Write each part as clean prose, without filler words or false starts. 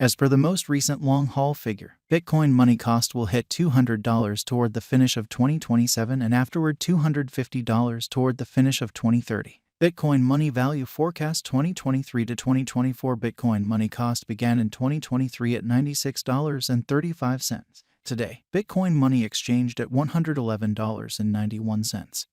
As per the most recent long-haul figure, Bitcoin money cost will hit $200 toward the finish of 2027 and afterward $250 toward the finish of 2030. Bitcoin money value forecast 2023 to 2024 Bitcoin money cost began in 2023 at $96.35. Today, Bitcoin money exchanged at $111.91.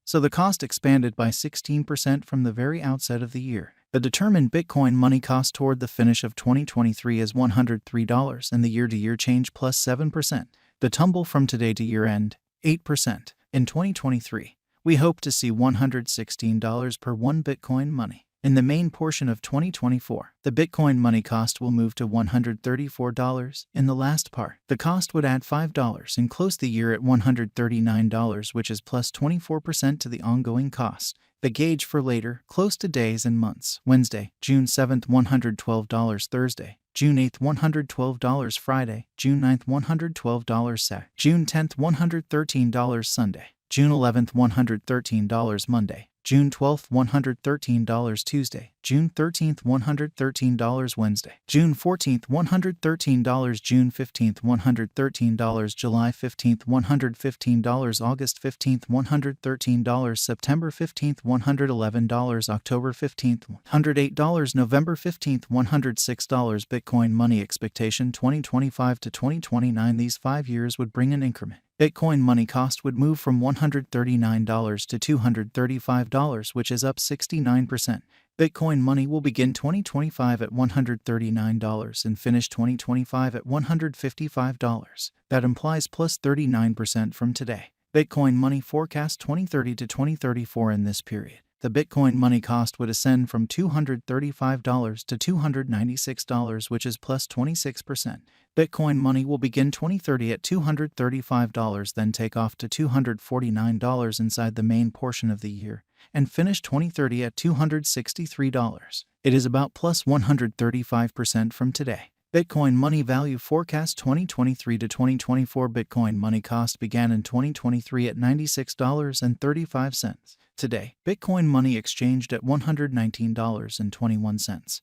So the cost expanded by 16% from the very outset of the year. The determined Bitcoin money cost toward the finish of 2023 is $103 and the year-to-year change plus 7%. The tumble from today to year-end, 8%. In 2023, we hope to see $116 per one Bitcoin money. In the main portion of 2024, the Bitcoin money cost will move to $134. In the last part, the cost would add $5 and close the year at $139, which is plus 24% to the ongoing cost. The gauge for later, close to days and months: Wednesday, June 7th, $112, Thursday, June 8th, $112, Friday, June 9th, $112, Saturday, June 10th, $113, Sunday, June 11th, $113, Monday, June 12th, $113 Tuesday, June 13th, $113 Wednesday, June 14th, $113, June 15th, $113, July 15th, $115, August 15th, $113, September 15th, $111, October 15th, $108, November 15th, $106. Bitcoin money expectation 2025 to 2029. These 5 years would bring an increment. Bitcoin money cost would move from $139 to $235, which is up 69%. Bitcoin money will begin 2025 at $139 and finish 2025 at $155. That implies plus 39% from today. Bitcoin money forecast 2030 to 2034. In this period, the Bitcoin money cost would ascend from $235 to $296, which is plus 26%. Bitcoin money will begin 2030 at $235, then take off to $249 inside the main portion of the year, and finish 2030 at $263. It is about plus 135% from today. Bitcoin money value forecast 2023 to 2024 Bitcoin money cost began in 2023 at $96.35. Today, Bitcoin money exchanged at $119.21.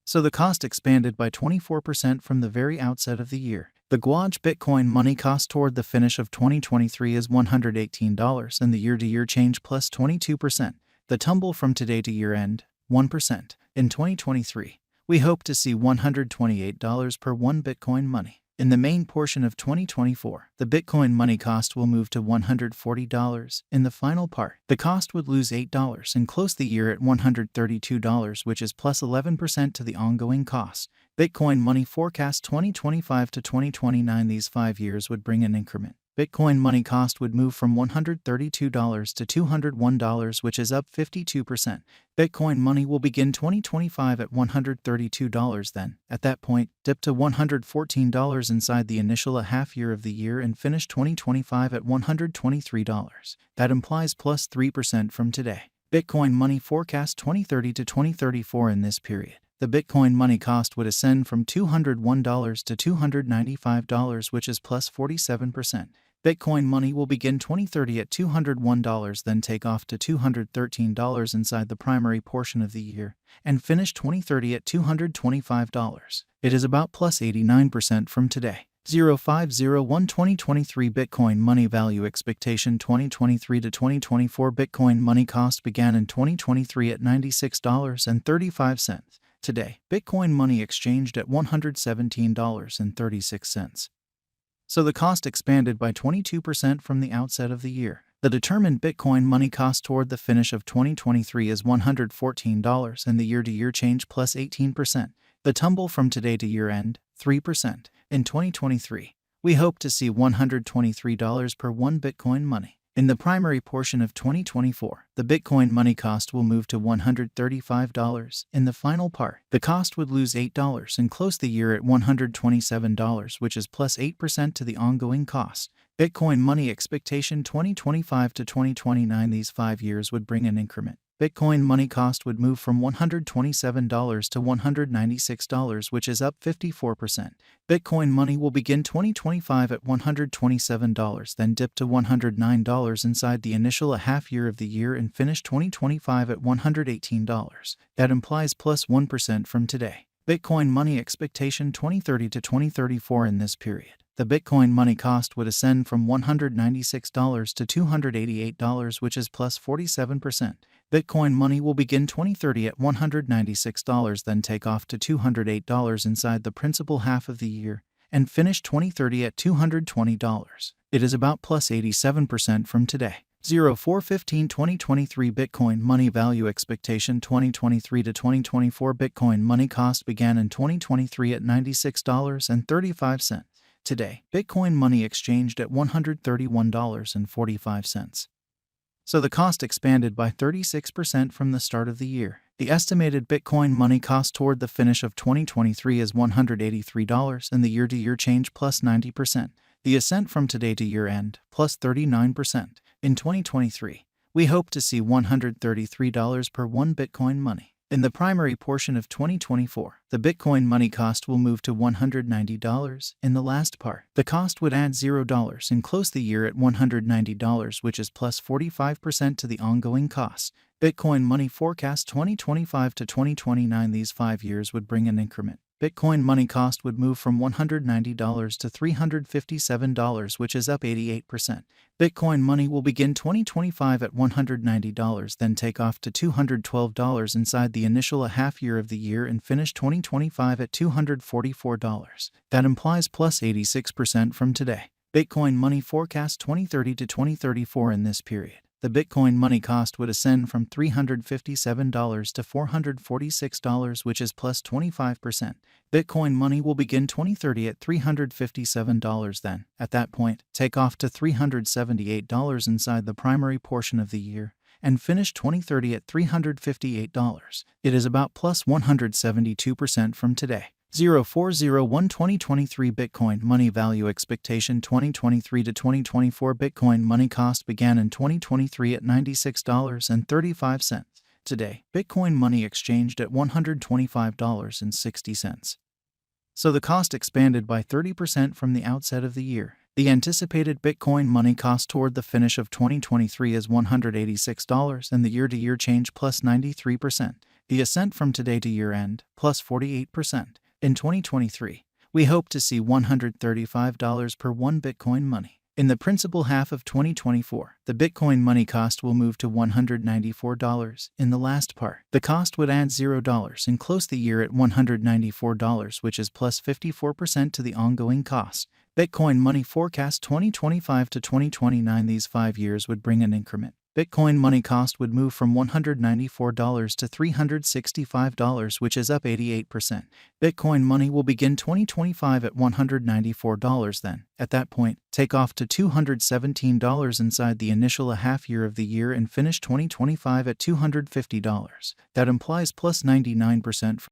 So the cost expanded by 24% from the very outset of the year. The Guaj Bitcoin money cost toward the finish of 2023 is $118 and the year-to-year change plus 22%. The tumble from today to year-end, 1%. In 2023, we hope to see $128 per one Bitcoin money. In the main portion of 2024, the Bitcoin money cost will move to $140. In the final part, the cost would lose $8 and close the year at $132, which is plus 11% to the ongoing cost. Bitcoin money forecast 2025 to 2029. These 5 years would bring an increment. Bitcoin money cost would move from $132 to $201, which is up 52%. Bitcoin money will begin 2025 at $132, then, at that point, dip to $114 inside the initial half year of the year and finish 2025 at $123. That implies plus 3% from today. Bitcoin money forecast 2030 to 2034. In this period, the Bitcoin money cost would ascend from $201 to $295, which is plus 47%. Bitcoin money will begin 2030 at $201, then take off to $213 inside the primary portion of the year, and finish 2030 at $225. It is about plus 89% from today. 0501 2023 Bitcoin money value expectation 2023 to 2024 Bitcoin money cost began in 2023 at $96.35. Today, Bitcoin money exchanged at $117.36. So the cost expanded by 22% from the outset of the year. The determined Bitcoin money cost toward the finish of 2023 is $114 and the year-to-year change plus 18%. The tumble from today to year-end, 3%. In 2023, we hope to see $123 per one Bitcoin money. In the primary portion of 2024, the Bitcoin money cost will move to $135. In the final part, the cost would lose $8 and close the year at $127, which is plus 8% to the ongoing cost. Bitcoin money expectation 2025 to 2029. These 5 years would bring an increment. Bitcoin money cost would move from $127 to $196, which is up 54%. Bitcoin money will begin 2025 at $127, then dip to $109 inside the initial half year of the year and finish 2025 at $118. That implies plus 1% from today. Bitcoin money expectation 2030 to 2034. In this period, the Bitcoin money cost would ascend from $196 to $288, which is plus 47%. Bitcoin money will begin 2030 at $196, then take off to $208 inside the principal half of the year, and finish 2030 at $220. It is about plus 87% from today. 04/15/2023 Bitcoin money value expectation 2023 to 2024 Bitcoin money cost began in 2023 at $96.35. Today, Bitcoin money exchanged at $131.45. So the cost expanded by 36% from the start of the year. The estimated Bitcoin money cost toward the finish of 2023 is $183, and the year-to-year change plus 90%. The ascent from today to year-end plus 39%. In 2023, we hope to see $133 per 1 Bitcoin money. In the primary portion of 2024, the Bitcoin money cost will move to $190. In the last part, the cost would add $0 and close the year at $190, which is plus 45% to the ongoing cost. Bitcoin money forecast 2025 to 2029. These 5 years would bring an increment. Bitcoin money cost would move from $190 to $357, which is up 88%. Bitcoin money will begin 2025 at $190, then take off to $212 inside the initial half year of the year and finish 2025 at $244. That implies plus 86% from today. Bitcoin money forecast 2030 to 2034. In this period, the Bitcoin money cost would ascend from $357 to $446, which is plus 25%. Bitcoin money will begin 2030 at $357, then, at that point, take off to $378 inside the primary portion of the year, and finish 2030 at $358. It is about plus 172% from today. 04/01/2023 Bitcoin money value expectation 2023 to 2024 Bitcoin money cost began in 2023 at $96.35. Today, Bitcoin money exchanged at $125.60. So the cost expanded by 30% from the outset of the year. The anticipated Bitcoin money cost toward the finish of 2023 is $186, and the year-to-year change plus 93%. The ascent from today to year-end plus 48%. In 2023, we hope to see $135 per 1 Bitcoin money. In the principal half of 2024, the Bitcoin money cost will move to $194. In the last part, the cost would add $0 and close the year at $194, which is plus 54% to the ongoing cost. Bitcoin money forecast 2025 to 2029. These 5 years would bring an increment. Bitcoin money cost would move from $194 to $365, which is up 88%. Bitcoin money will begin 2025 at $194, then, at that point, take off to $217 inside the initial half year of the year and finish 2025 at $250. That implies plus 99%